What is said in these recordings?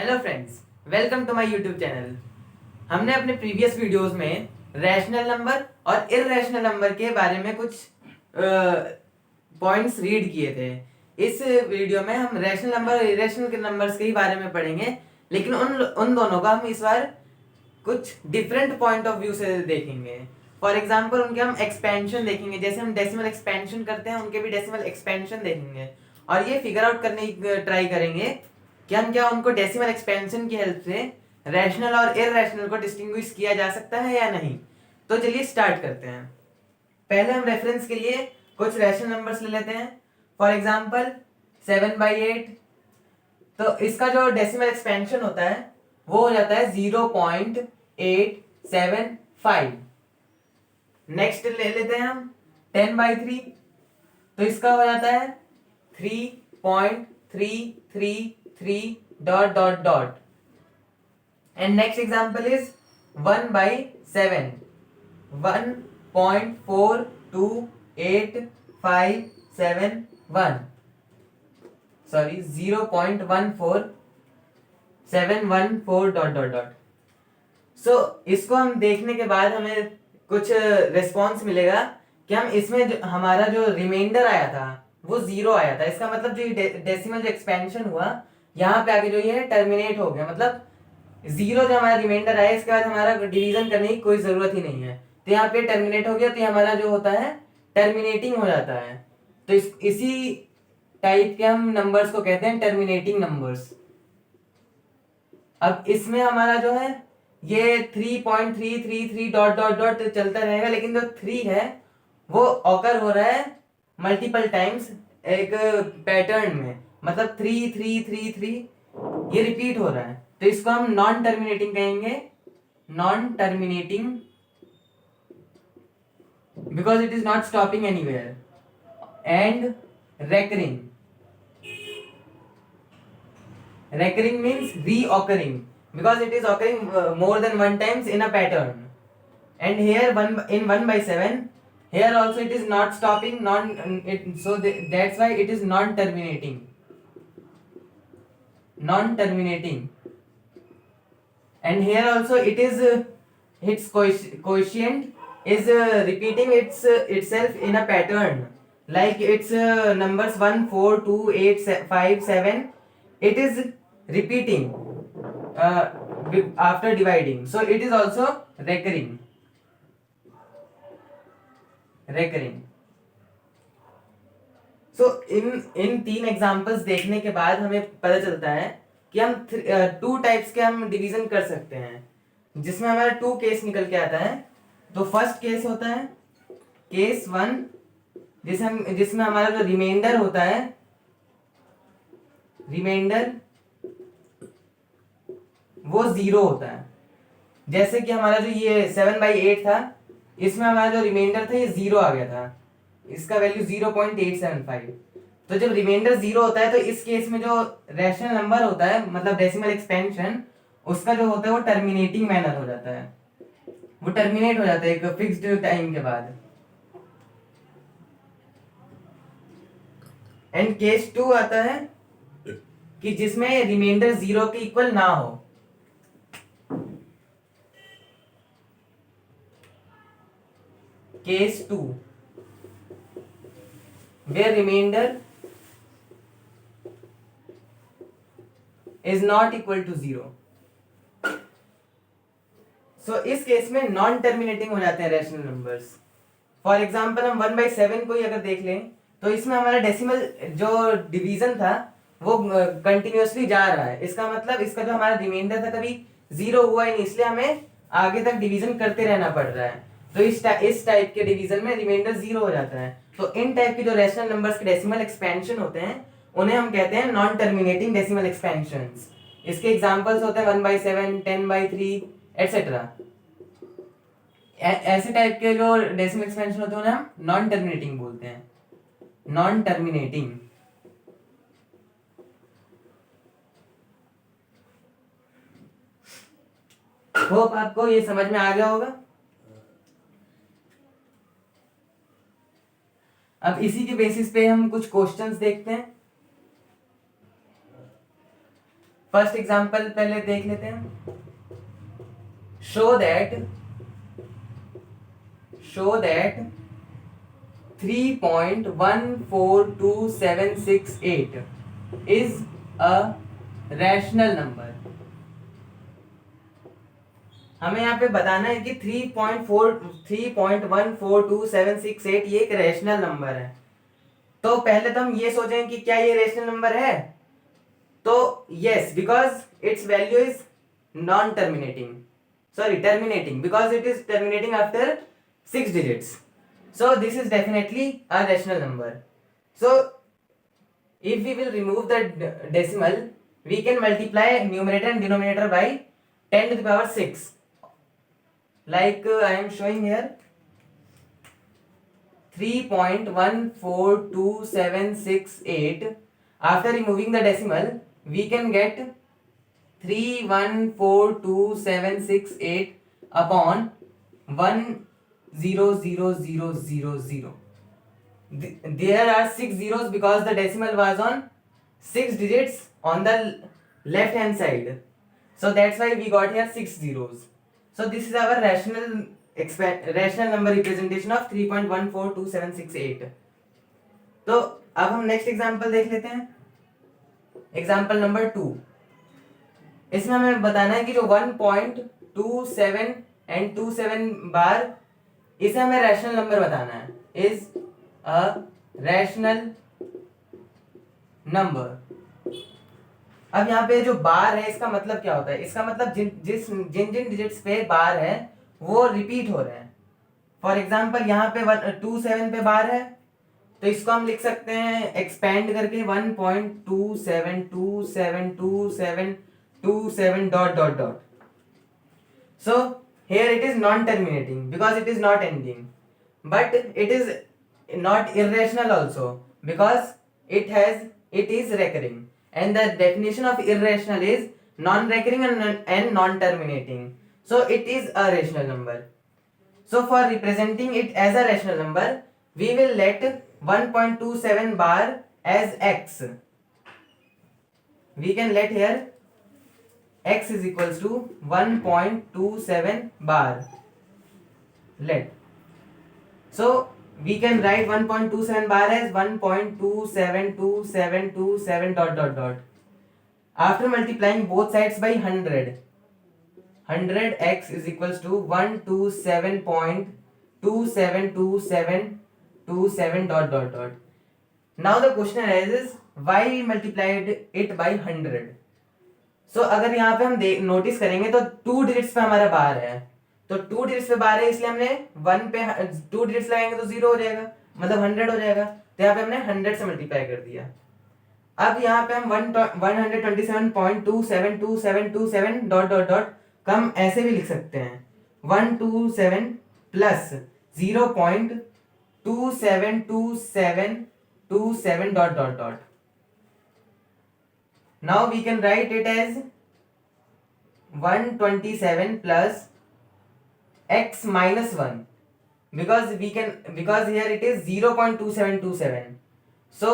Hello friends, welcome to my YouTube channel. हमने अपने previous videos में रैशनल नंबर और इररेशनल नंबर के बारे में कुछ पॉइंट्स रीड किए थे। इस वीडियो में हम रैशनल नंबर और इररेशनल के नंबर्स के ही बारे में पढ़ेंगे, लेकिन उन दोनों का हम इस बार कुछ डिफरेंट पॉइंट ऑफ व्यू से देखेंगे। फॉर एग्जाम्पल उनके हम एक्सपेंशन देखेंगे, जैसे हम डेसिमल एक्सपेंशन करते हैं उनके भी डेसिमल एक्सपेंशन देखेंगे और ये फिगर आउट करने की ट्राई करेंगे कि हम क्या उनको डेसिमल एक्सपेंशन की हेल्प से रैशनल और इररेशनल को डिस्टिंग्विश किया जा सकता है या नहीं। तो चलिए स्टार्ट करते हैं। पहले हम रेफरेंस के लिए कुछ रैशनल नंबर्स ले लेते हैं। फॉर एग्जाम्पल 7/8, तो इसका जो डेसिमल एक्सपेंशन होता है वो हो जाता है 0.875। नेक्स्ट ले लेते हैं हम 10/3, तो इसका हो जाता है 3.333 dot dot dot. And next example is 1/7, 1.428571, sorry 0.14714 dot dot dot. So इसको हम देखने के बाद हमें कुछ रिस्पॉन्स मिलेगा कि हम इसमें जो हमारा जो रिमाइंडर आया था वो 0 आया था। इसका मतलब जो डेसिमल जो एक्सपेंशन हुआ यहाँ पे आके जो ये टर्मिनेट हो गया, मतलब 0 जो हमारा रिमाइंडर आया इसके बाद हमारा डिवीजन करने की कोई जरूरत ही नहीं है, तो यहाँ पे टर्मिनेट हो गया, तो हमारा जो होता है टर्मिनेटिंग हो जाता है। तो इसी टाइप के हम नंबर्स को कहते हैं टर्मिनेटिंग नंबर्स। अब इसमें हमारा जो है ये 3.333 डॉट डॉट डॉट चलता रहेगा, लेकिन जो 3 है वो ऑकर हो रहा है मल्टीपल टाइम्स एक पैटर्न में, मतलब 3 ये रिपीट हो रहा है, तो इसको हम नॉन टर्मिनेटिंग कहेंगे। Non terminating because it is not stopping anywhere. And recurring, recurring means reoccurring because it is occurring more than one times in a pattern. And here in 1/7, here also it is not stopping, that's why it is non terminating. And here also it is its quotient is repeating itself in a pattern, like its numbers 1 4 2 8 5 7, it is repeating after dividing, so it is also recurring. So in 3 examples देखने के बाद हमें पता चलता है कि हम 2 types के हम डिवीजन कर सकते हैं, जिसमें हमारा 2 केस निकल के आता है। तो फर्स्ट केस होता है केस 1, जिसमें हमारा जो रिमाइंडर होता है, रिमाइंडर वो 0 होता है। जैसे कि हमारा जो ये 7/8 था, इसमें हमारा जो रिमाइंडर था ये 0 आ गया था, इसका वैल्यू 0.875। तो जब रिमाइंडर 0 होता है तो इस केस में जो रैशनल नंबर होता है, मतलब डेसिमल एक्सपेंशन, उसका जो होता है वो टर्मिनेटिंग मैनर हो जाता है, वो टर्मिनेट हो जाता है एक फिक्स्ड टाइम के बाद। एंड केस 2 आता है कि जिसमें रिमाइंडर 0 के इक्वल ना हो। Case 2 where remainder is not equal to 0. So इस केस में नॉन टर्मिनेटिंग हो जाते हैं रैशनल नंबर्स। फॉर एग्जांपल हम 1/7 को ही अगर देख लें तो इसमें हमारा डेसिमल जो डिवीजन था वो कंटिन्यूअसली जा रहा है। इसका मतलब इसका जो हमारा रिमाइंडर था कभी 0 हुआ ही नहीं, इसलिए हमें आगे तक डिवीजन करते रहना पड़ रहा है। तो इस टाइप के डिवीजन में रिमाइंडर 0 हो जाता है। तो इन टाइप के जो रैशनल नंबर्स के डेसिमल एक्सपेंशन होते हैं उन्हें हम कहते हैं नॉन टर्मिनेटिंग डेसिमल एक्सपेंशंस। इसके एग्जांपल्स होते हैं 1/7, 10/3 एटसेट्रा। ऐसे टाइप के जो डेसिमल एक्सपेंशन होते हैं उन्हें हम नॉन टर्मिनेटिंग बोलते हैं, नॉन टर्मिनेटिंग। होप आपको ये समझ में आ गया होगा। अब इसी के बेसिस पे हम कुछ क्वेश्चंस देखते हैं। फर्स्ट एग्जांपल पहले देख लेते हैं। Show that 3.142768 is a rational number। हमें यहाँ पे बताना है कि 3.142768 ये एक रैशनल नंबर है। तो पहले तो हम ये सोचेंगे कि क्या ये रैशनल नंबर है, तो yes, because it's value is non terminating, sorry terminating, because it is terminating after 6 digits, so this is definitely a rational number। So if we will remove the decimal, we can multiply numerator and denominator by 10 to the power 6, like I am showing here 3.142768. After removing the decimal, we can get 3142768 upon 1000000. There are 6 zeros because the decimal was on 6 digits on the left hand side, so that's why we got here 6 zeros। So this is our rational number representation of 3.142768। तो अब हम next example देख लेते हैं, example number 2। इसमें हमें बताना है कि जो 1.27 एंड 27 बार, इसे हमें रैशनल नंबर बताना है, इज अ रैशनल नंबर। अब यहाँ पे जो बार है इसका मतलब क्या होता है, इसका मतलब जिन जिन डिजिट्स पे बार है वो रिपीट हो रहे हैं। फॉर एग्जाम्पल यहाँ पे 27 पे बार है, तो इसको हम लिख सकते हैं एक्सपेंड करके 1.27272727 dot dot dot. So here it is non terminating because it is not ending, but it is not irrational also because it is recurring, and the definition of irrational is non recurring and non terminating, so it is a rational number। So for representing it as a rational number, we will let 1.27 bar as x। We can let here x is equals to 1.27 bar, let, so we can write 1.27 bar as 1.272727 dot dot dot। After multiplying both sides by 100 x is equals to 127.272727 dot dot dot। Now the question arises, why we multiplied it by 100? So अगर यहाँ पे हम notice करेंगे तो 2 digits पे हमारा बार है, तो 2 डिजिट्स पे बार है, इसलिए हमने 1 पे 2 डिजिट्स लगाएंगे तो 0 हो जाएगा, मतलब 100 हो जाएगा, तो यहाँ पे हमने 100 से मल्टीप्लाई कर दिया। अब यहाँ पे हम 127.272727 डॉट डॉट डॉट का हम ऐसे भी लिख सकते हैं 127 plus 0.272727 dot dot dot. Now we can write it as 127 plus x minus 1, because here it is 0.2727, so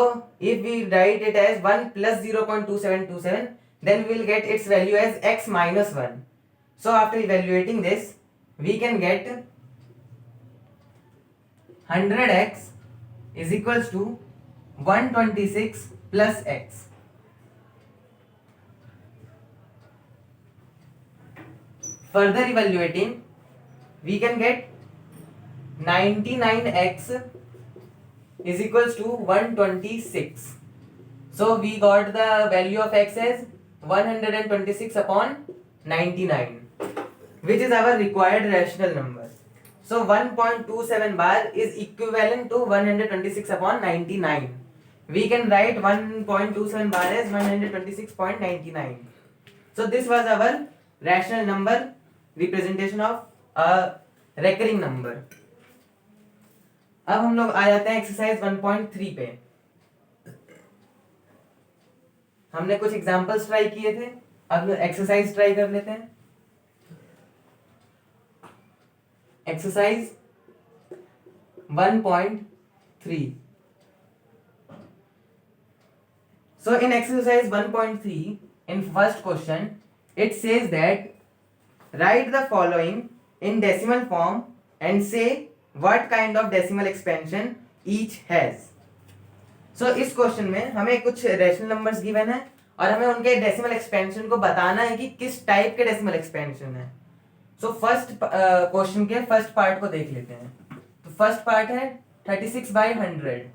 if we write it as 1 plus 0.2727, then we will get its value as x minus 1। So after evaluating this, we can get 100x is equals to 126 plus x। Further evaluating, we can get 99x is equals to 126, so we got the value of x as 126 upon 99, which is our required rational number। So 1.27 bar is equivalent to 126 upon 99। We can write 1.27 bar as 126.99। So this was our rational number representation of a recurring number। अब हम लोग आ जाते हैं exercise 1.3 पे। हमने कुछ examples try किए थे, अब एक्सरसाइज ट्राई कर लेते हैं। Exercise 1.3। So in exercise 1.3, in first question it says that write the following in decimal form and say what kind of decimal expansion each has. सो इस क्वेश्चन में हमें कुछ रेशनल नंबर्स गिवन है और हमें उनके डेसिमल एक्सपेंशन को बताना है कि किस टाइप के डेसिमल एक्सपेंशन है. सो फर्स्ट क्वेश्चन के फर्स्ट पार्ट को देख लेते हैं. तो फर्स्ट पार्ट है 36/100.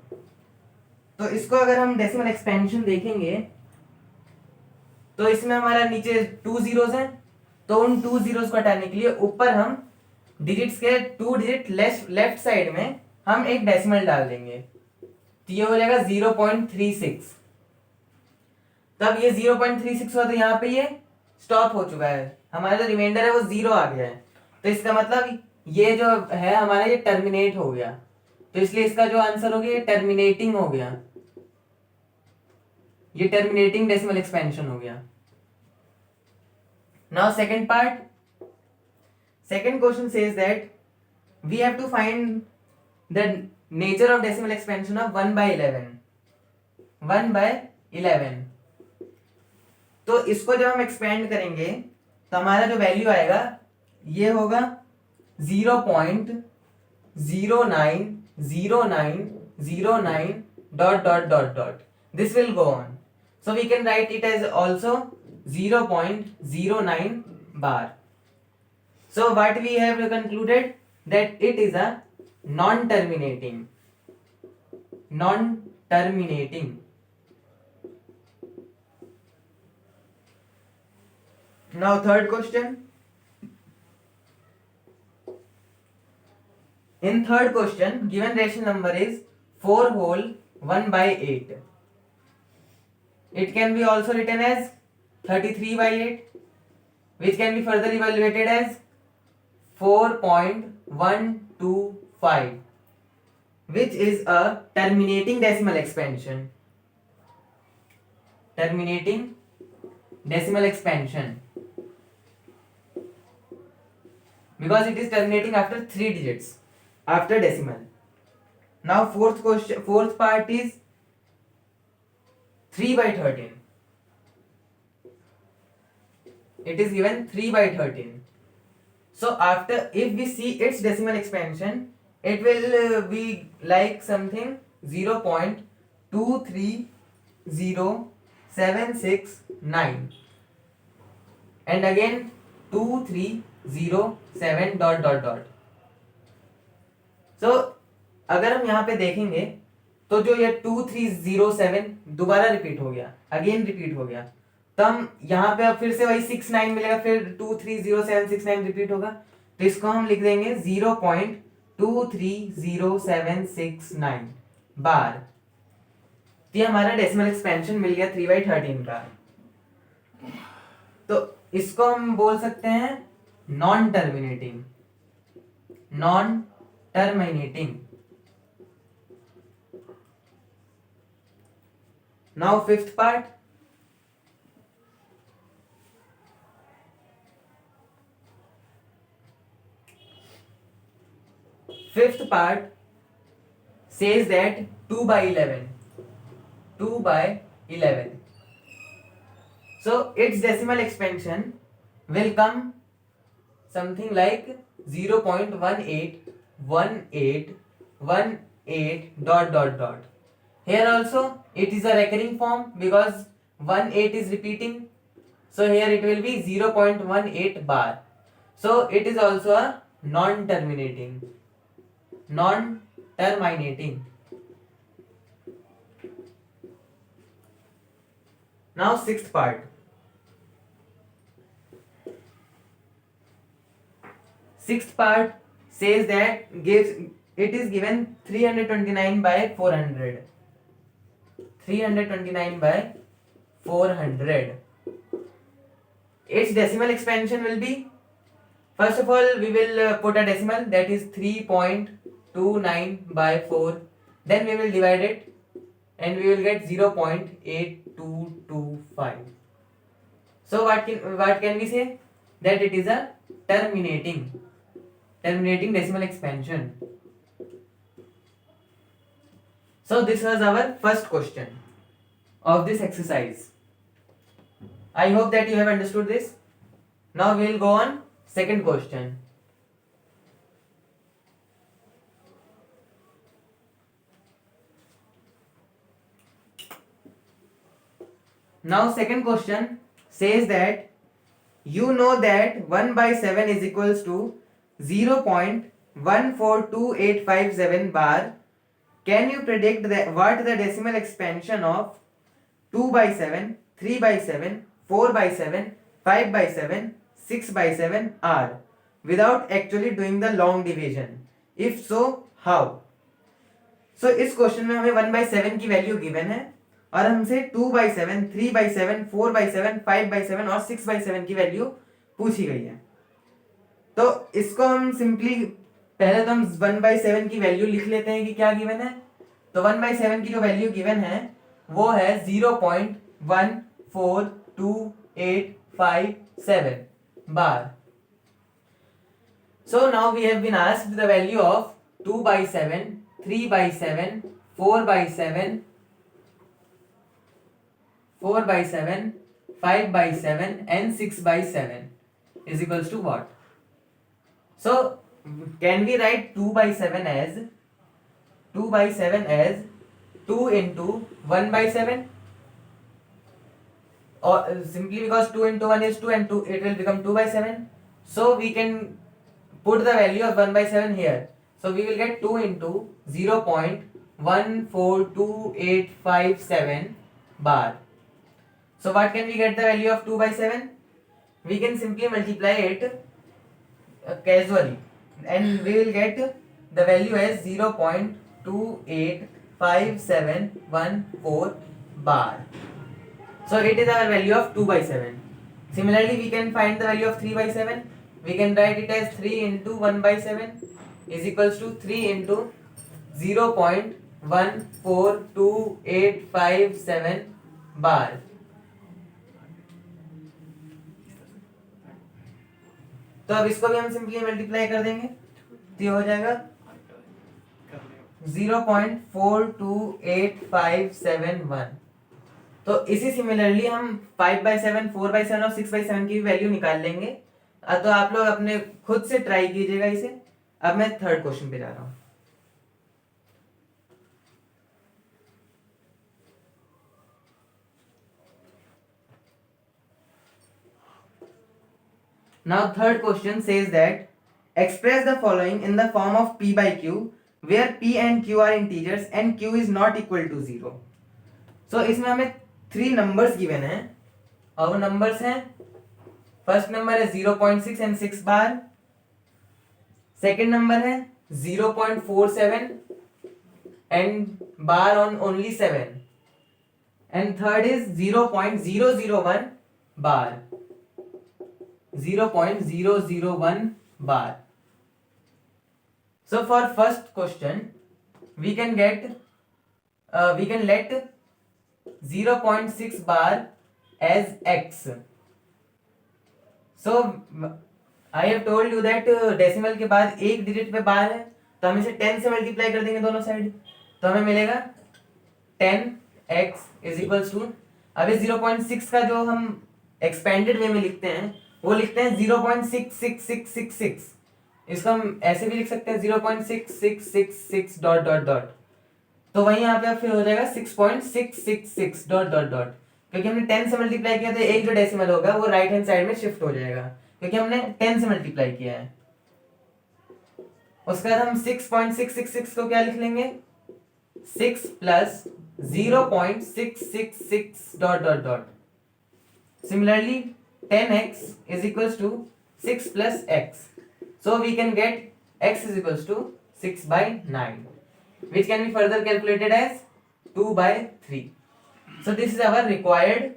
तो इसको अगर हम डेसिमल एक्सपेंशन देखेंगे तो इसमें हमारा नीचे 2 जीरोस हैं. तो उन 2 जीरोस को हटाने के लिए ऊपर हम डिजिट्स के 2 डिजिट लेफ्ट साइड में हम एक डेसिमल डाल देंगे. तो ये हो जाएगा 0.36. तब ये 0.36 हुआ तो यहाँ पे ये स्टॉप हो चुका है. हमारा जो रिमाइंडर है वो 0 आ गया है. तो इसका मतलब ये जो है हमारा ये टर्मिनेट हो गया. तो इसलिए इसका जो आंसर हो गया ये टर्मिनेटिंग हो गया. ये टर्मिनेटिंग डेसिमल एक्सपेंशन हो गया. Now second part. Second question says that we have to find the nature of decimal expansion of 1/11. 1/11. तो इसको जब हम एक्सपेंड करेंगे तो हमारा जो वैल्यू आएगा ये होगा 0.090909 dot dot dot dot. This will go on. So we can write it as also 0.09 bar. So what we have concluded that it is a non-terminating. Now third question. In third question, given rational number is 4 whole 1/8. It can be also written as 33/8, which can be further evaluated as 4.125, which is a terminating decimal expansion. Terminating decimal expansion. Because it is terminating after 3 digits after decimal. Now fourth part is 3/13. It is given 3/13. So after, if we see its decimal expansion, it will be like something 0.230769 and again 2307 dot dot dot. So अगर हम यहाँ पे देखेंगे तो जो ये 2307 दोबारा repeat हो गया, अगेन रिपीट हो गया. तो हम यहाँ पे अब फिर से वही 69 मिलेगा, फिर 230769 रिपीट होगा. तो इसको हम लिख देंगे 0.230769 बार. तो ये हमारा डेसिमल एक्सपेंशन मिल गया 3/13 का. तो इसको हम बोल सकते हैं non terminating. Now fifth part. Fifth part says that 2/11. 2/11. So its decimal expansion will come something like 0.181818 dot dot dot. Here also it is a recurring form because 18 is repeating. So here it will be 0.18 bar. So it is also a non-terminating. Now sixth part. Sixth part says that it is given 329/400. 329/400. Its decimal expansion will be, first of all we will put a decimal, that is 3.29/4. Then we will divide it and we will get 0.8225. So what can we say? That it is a terminating decimal expansion. So this was our first question of this exercise. I hope that you have understood this. Now we will go on second question. Now second question says that you know that 1 by 7 is equals to 0.142857 bar. Can you predict what the decimal expansion of 2 by 7, 3 by 7, 4 by 7, 5 by 7, 6 by 7 are without actually doing the long division? If so, how? So इस question में हमें 1 by 7 की value given है और हमसे 2 by 7, 3 by 7, 4 by 7, 5 by 7 और 6 by 7 की value पूछी गई है। तो इसको हम सिंपली पहले तो हम 1 by 7 की वैल्यू लिख लेते हैं कि क्या गिवन है। तो 1 by 7 की जो वैल्यू गिवन है वो है 0.142857 बार। So now we have been asked the value of 2 by 7, 3 by 7, 4 by 7, 4 by 7, 5 by 7 and 6 by 7 is equals to what? So can we write 2 by 7 as 2 into 1 by 7, or simply because 2 into 1 is 2 and 2 it will become 2 by 7. So we can put the value of 1 by 7 here. So we will get 2 into 0.142857 bar. So what can we get the value of 2 by 7? We can simply multiply it casually and we will get the value as 0.285714 bar. So it is our value of 2 by 7. Similarly, we can find the value of 3 by 7. We can write it as 3 into 1 by 7 is equals to 3 into 0.142857 bar. तो अब इसको भी हम simply multiply कर देंगे तो ये हो जाएगा 0.428571। तो इसी सिमिलरली हम 5 by 7, 4 by 7 और 6 by 7 की भी वैल्यू निकाल लेंगे। तो आप लोग अपने खुद से ट्राई कीजिएगा इसे। अब मैं थर्ड क्वेश्चन पे जा रहा हूं। Now third question says that express the following in the form of p by q where p and q are integers and q is not equal to 0. So इसमें हमें 3 नंबर्स गिवन हैं और वो numbers हैं, first number है 0.6 and 6 bar, second number है 0.47 and bar on only 7 and third is 0.001 bar, 0.001 bar. So for first question we can let 0.6 bar as x. So I have told you that decimal के बाद एक digit पे बार है तो हम इसे 10 से मल्टीप्लाई कर देंगे दोनों साइड तो हमें मिलेगा 10x इज इक्वल्स टू, अब इस 0.6 का जो हम एक्सपेंडेड वे में लिखते हैं वो लिखते हैं 0.66666। इसको हम ऐसे भी लिख सकते हैं 0.6666 डॉट डॉट डॉट। तो वहीं यहाँ पे फिर हो जाएगा 6.666 डॉट डॉट डॉट, क्योंकि हमने 10 से मल्टीप्लाई किया तो एक जो डेसिमल होगा वो राइट हैंड साइड में शिफ्ट हो जाएगा क्योंकि हमने 10 से मल्टीप्लाई किया है। उसके बाद हम 6.666 को क्या लिख लेंगे, 6 plus 0.666 dot dot dot. Similarly 10x is equals to 6 plus x. So we can get x is equals to 6 by 9, which can be further calculated as 2 by 3. So this is our required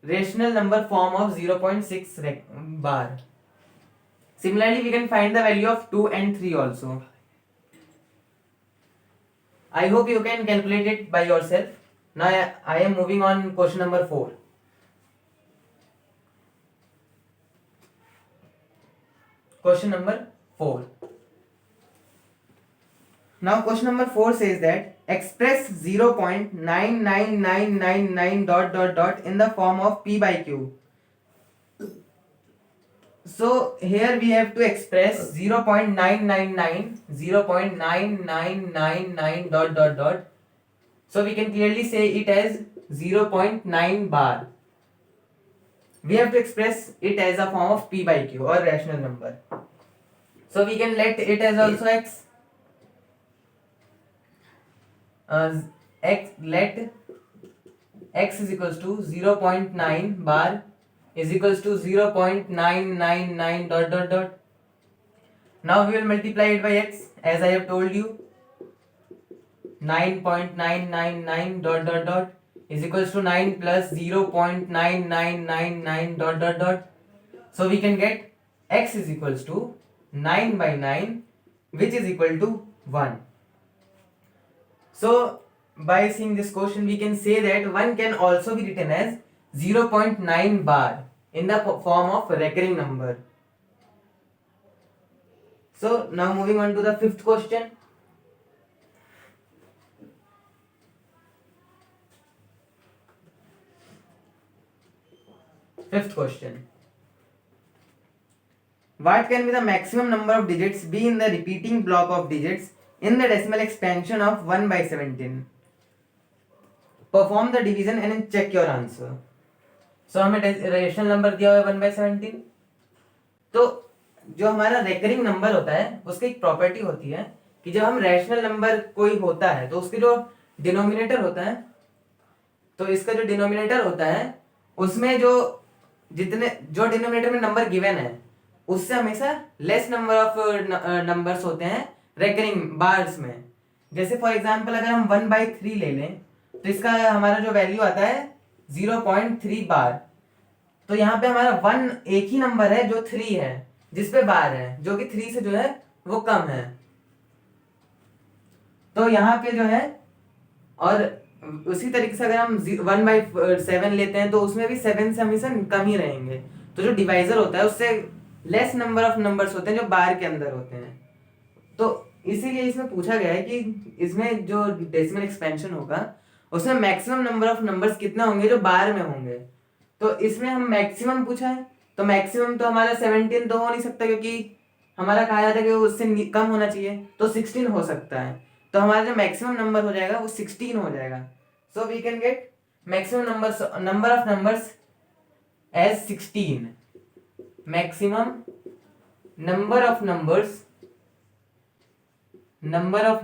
rational number form of 0.6 bar. Similarly we can find the value of 2 and 3 also. I hope you can calculate it by yourself. Now I am moving on question number 4. Question number 4. Now question number 4 says that express 0.99999 dot dot dot in the form of p by q. So here we have to express 0.999 dot dot dot. So we can clearly say it as 0.9 bar. We have to express it as a form of p by q or rational number. So we can let it as also x. Let x is equals to 0.9 bar is equals to 0.999 dot dot dot. Now we will multiply it by x as I have told you. 9.999 dot dot dot is equals to 9 plus 0.9999 dot dot dot. So we can get x is equals to 9 by 9, which is equal to 1. So by seeing this question, we can say that 1 can also be written as 0.9 bar in the form of recurring number. So now moving on to the fifth question. Fifth question. What can be the maximum number of digits be in the repeating block of digits in the decimal expansion of 1 by 17? Perform the division and check your answer. So हमें rational number दिया हुआ है 1 by 17. तो जो हमारा recurring number होता है उसकी एक प्रॉपर्टी होती है कि जब हम रैशनल नंबर कोई होता है तो उसके जो डिनोमिनेटर होता है, तो इसका जो डिनोमिनेटर होता है उसमें जो डिनोमिनेटर में नंबर गिवन है उससे हमेशा लेस नंबर ऑफ नंबर्स होते हैं रेकरिंग बार्स में. जैसे फॉर एग्जांपल अगर हम 1/3 ले लें तो इसका हमारा जो वैल्यू आता है 0.3 बार. तो यहाँ पे हमारा 1 एक ही नंबर है जो 3 है जिसपे बार है, जो कि 3 से जो है वो कम है. तो यहाँ पे जो है, और उसी तरीके से अगर हम 1/7 लेते हैं तो उसमें भी 7 से हमेशा कम ही रहेंगे. तो जो डिवाइजर होता है उससे लेस नंबर ऑफ नंबर्स होते हैं जो बार के अंदर होते हैं. तो इसीलिए इसमें पूछा गया है कि इसमें जो डेसिमल एक्सपेंशन होगा उसमें मैक्सिमम नंबर ऑफ नंबर्स कितने होंगे जो बार में होंगे. तो इसमें हम मैक्सिमम पूछा है, तो मैक्सिमम तो हमारा 17 तो हो नहीं सकता क्योंकि हमारा कहा जाता है कि उससे कम होना चाहिए. तो 16 हो सकता है. तो हमारा जो मैक्सिमम नंबर हो जाएगा वो 16 हो जाएगा. So we can get maximum number of numbers as 16. Maximum number of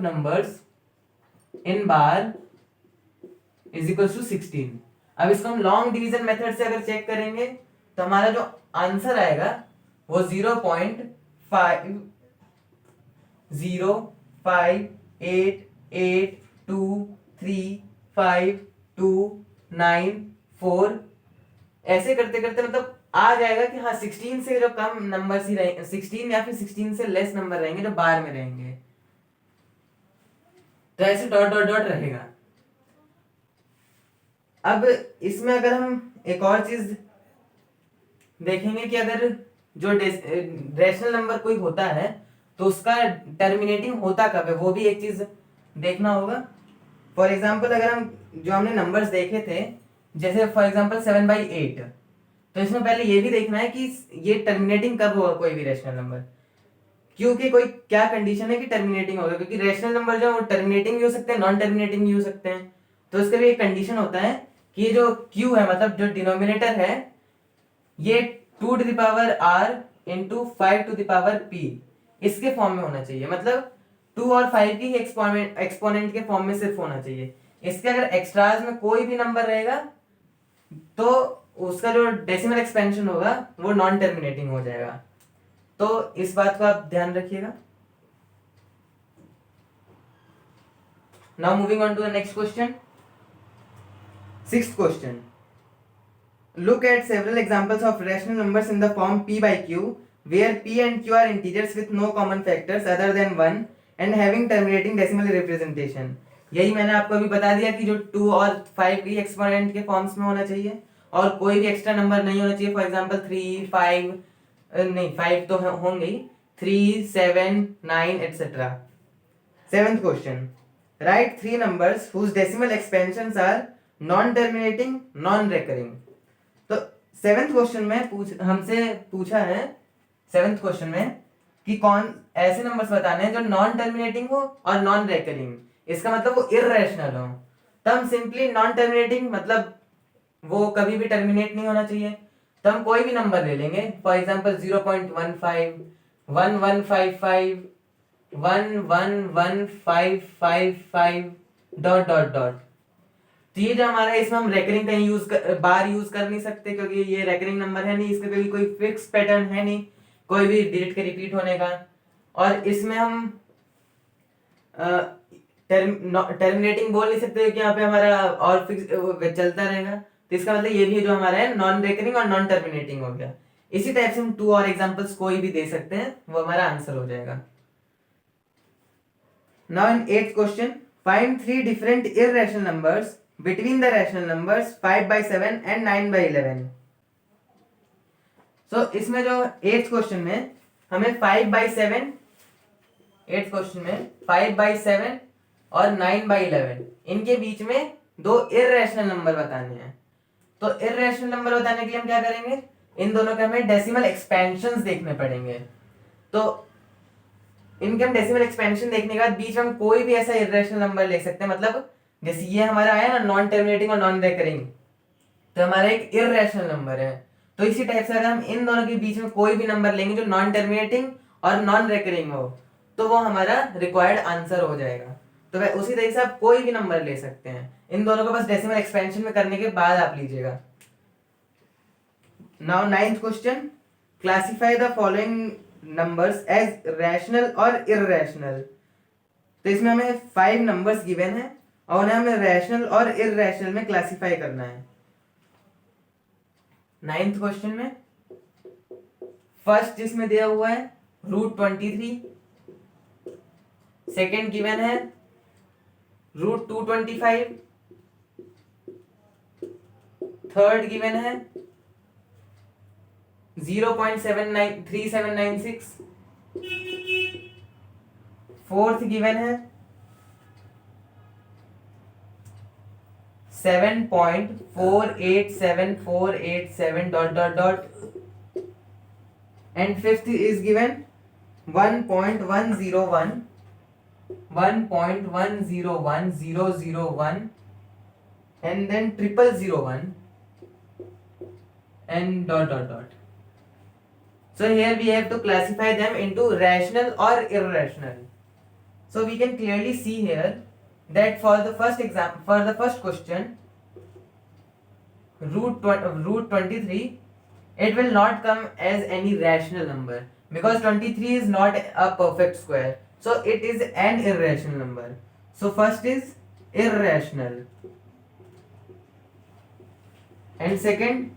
numbers in bar is equal to 16. अब इसको हम लॉन्ग डिवीजन मेथड से अगर चेक करेंगे तो हमारा जो आंसर आएगा वो 0.5058823529 ऐसे करते करते मतलब आ जाएगा कि हाँ 16 से जो कम नंबर ही रहेंगे, 16 या फिर 16 से लेस नंबर रहेंगे जो बार में रहेंगे. तो ऐसे डॉट डॉट डॉट रहेगा. अब इसमें अगर हम एक और चीज देखेंगे कि अगर जो रेशनल नंबर कोई होता है तो उसका टर्मिनेटिंग होता कब है, वो भी एक चीज देखना होगा. फॉर एग्जांपल अगर हम जो हमने नंबर्स देखे थे, जैसे फॉर एग्जांपल 7/8, तो इसमें पहले ये भी देखना है कि ये टर्मिनेटिंग कब होगा कोई भी रेशनल नंबर, क्योंकि कोई क्या कंडीशन है कि टर्मिनेटिंग होगा. क्योंकि रेशनल नंबर जो वो टर्मिनेटिंग भी हो सकते हैं, नॉन टर्मिनेटिंग भी हो सकते हैं. तो इसका भी एक कंडीशन होता है कि ये जो q है, मतलब जो डिनोमिनेटर है, ये 2 to the power r into 5 to the power p इसके फॉर्म में होना चाहिए. मतलब 2 और 5 की एक्सपोनेंट के फॉर्म में सिर्फ होना चाहिए. इसके अगर एक्स्ट्राज में कोई भी नंबर रहेगा तो उसका जो डेसिमल एक्सपेंशन होगा वो नॉन टर्मिनेटिंग हो जाएगा. तो इस बात को आप ध्यान रखिएगा. Now moving on to the next question. Sixth question. Look at several examples of rational numbers in the form p by q, where p and q are integers with no common factors other than 1 and having terminating decimal representation. यही मैंने आपको अभी बता दिया कि जो 2 और 5 भी एक्सपोनेंट के फॉर्म्स में होना चाहिए और कोई भी एक्स्ट्रा नंबर नहीं होना चाहिए. फॉर एग्जांपल 3, 5 नहीं 5 तो होंगे ही, 3, 7, 9 etc. 7th question, right 3 numbers whose decimal expansions are non terminating non recurring. तो 7th क्वेश्चन में हमसे पूछा है 7th क्वेश्चन में कि कौन ऐसे नंबर्स बताने हैं जो नॉन टर्मिनेटिंग हो और नॉन रेकरिंग, इसका मतलब वो इररेशनल हो। तो हम सिंपली नॉन टर्मिनेटिंग मतलब वो कभी भी टर्मिनेट नहीं होना चाहिए, तो हम कोई भी नंबर ले लेंगे, for example 0.15, 1155, 11155 dot dot dot. तो ये जो हमारा इसमें हम रेकरिंग कहीं बार यूज कर नहीं सकते, क्योंकि ये रेकरिंग नंबर है नहीं, इसका कोई फिक्स पैटर्न है नहीं कोई भी डिजिट के रिपीट होने का। और इसमें हम टर्मिनेटिंग बोल नहीं सकते कि यहाँ पे हमारा और फिक्स चलता रहेगा, तो इसका मतलब ये भी है जो हमारा है नॉन रेकरिंग और नॉन टर्मिनेटिंग हो गया। इसी टाइप से हम 2 और एग्जांपल्स कोई भी दे सकते हैं, वो हमारा आंसर हो जाएगा। Now in 8th question, find 3 different irrational numbers between the rational numbers 5/7 and 9/11। सो इसमें जो 8th क्वेश्चन में हमें 5/7, 8th क्वेश्चन में 5/7 और 9/11 इनके बीच में 2 इररेशनल नंबर बताने हैं। तो इररेशनल नंबर बताने के लिए हम क्या करेंगे, इन दोनों के हमें डेसिमल एक्सपेंशंस देखने पड़ेंगे। तो इनके हम डेसिमल एक्सपेंशन देखने के बाद बीच में हम कोई भी ऐसा इररेशनल नंबर ले सकते हैं, मतलब जैसे ये हमारा आया ना नॉन टर्मिनेटिंग और नॉन रेकरिंग, तो हमारा एक इररेशनल नंबर है। तो इसी टाइप से अगर हम इन दोनों के बीच में कोई भी नंबर लेंगे जो नॉन टर्मिनेटिंग और नॉन रेकरिंग हो, तो वो हमारा रिक्वायर्ड आंसर हो जाएगा। तो वह उसी तरीके से आप कोई भी नंबर ले सकते हैं, इन दोनों को बस डेसिमल एक्सपेंशन में करने के बाद आप लीजिएगा। Now 9th question, classify the following numbers as rational और इररेशनल। तो इसमें हमें 5 नंबर्स गिवन है और उन्हें हमें रैशनल और इररेशनल में क्लासिफाई करना है। 9th क्वेश्चन में फर्स्ट जिसमें दिया हुआ है √23, सेकेंड गिवन है √225, थर्ड गिवन है 0.3796, फोर्थ गिवन है 7.487487 dot dot dot, and fifth is given 1.101 and then 0001 and dot dot dot. So here we have to classify them into rational or irrational. So we can clearly see here that for the first question, √23, it will not come as any rational number because 23 is not a perfect square, so it is an irrational number. So first is irrational, and second,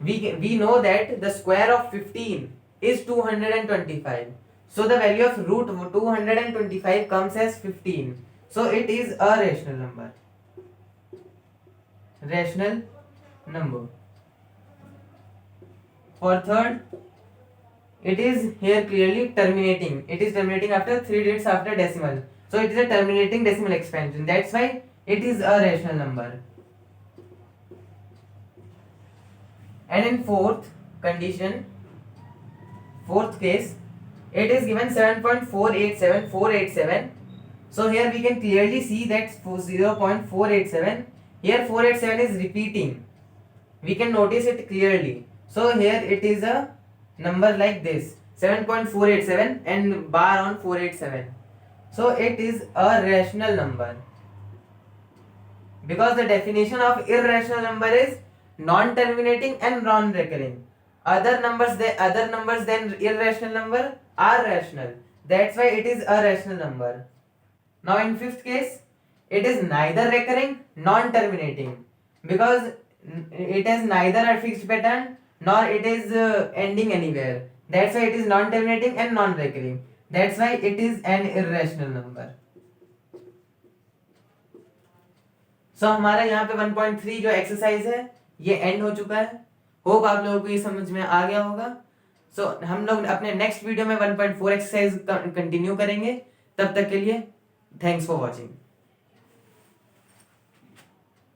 we know that the square of 15 is 225, so the value of √225 comes as 15, so it is a rational number. For third, it is here clearly terminating, it is terminating after 3 digits after decimal, so it is a terminating decimal expansion, that's why it is a rational number. And in fourth case, it is given 7.487487, so here we can clearly see that 0.487, here 487 is repeating, we can notice it clearly, so here it is a number like this 7.487 and bar on 487, so it is a rational number because the definition of irrational number is non-terminating and non-recurring. Other numbers than irrational number are rational, that's why it is a rational number. Now in fifth case, it is neither recurring non-terminating because it has neither a fixed pattern nor it is ending anywhere, that's why it is non-terminating and non-recurring, that's why it is an irrational number. So हमारा यहाँ पे 1.3 जो exercise है ये and हो चुका है। Hope आप लोगों को ये समझ में आ गया होगा। सो हम लोग अपने नेक्स्ट वीडियो में 1.4 एक्सरसाइज कंटिन्यू करेंगे, तब तक के लिए थैंक्स फॉर वॉचिंग।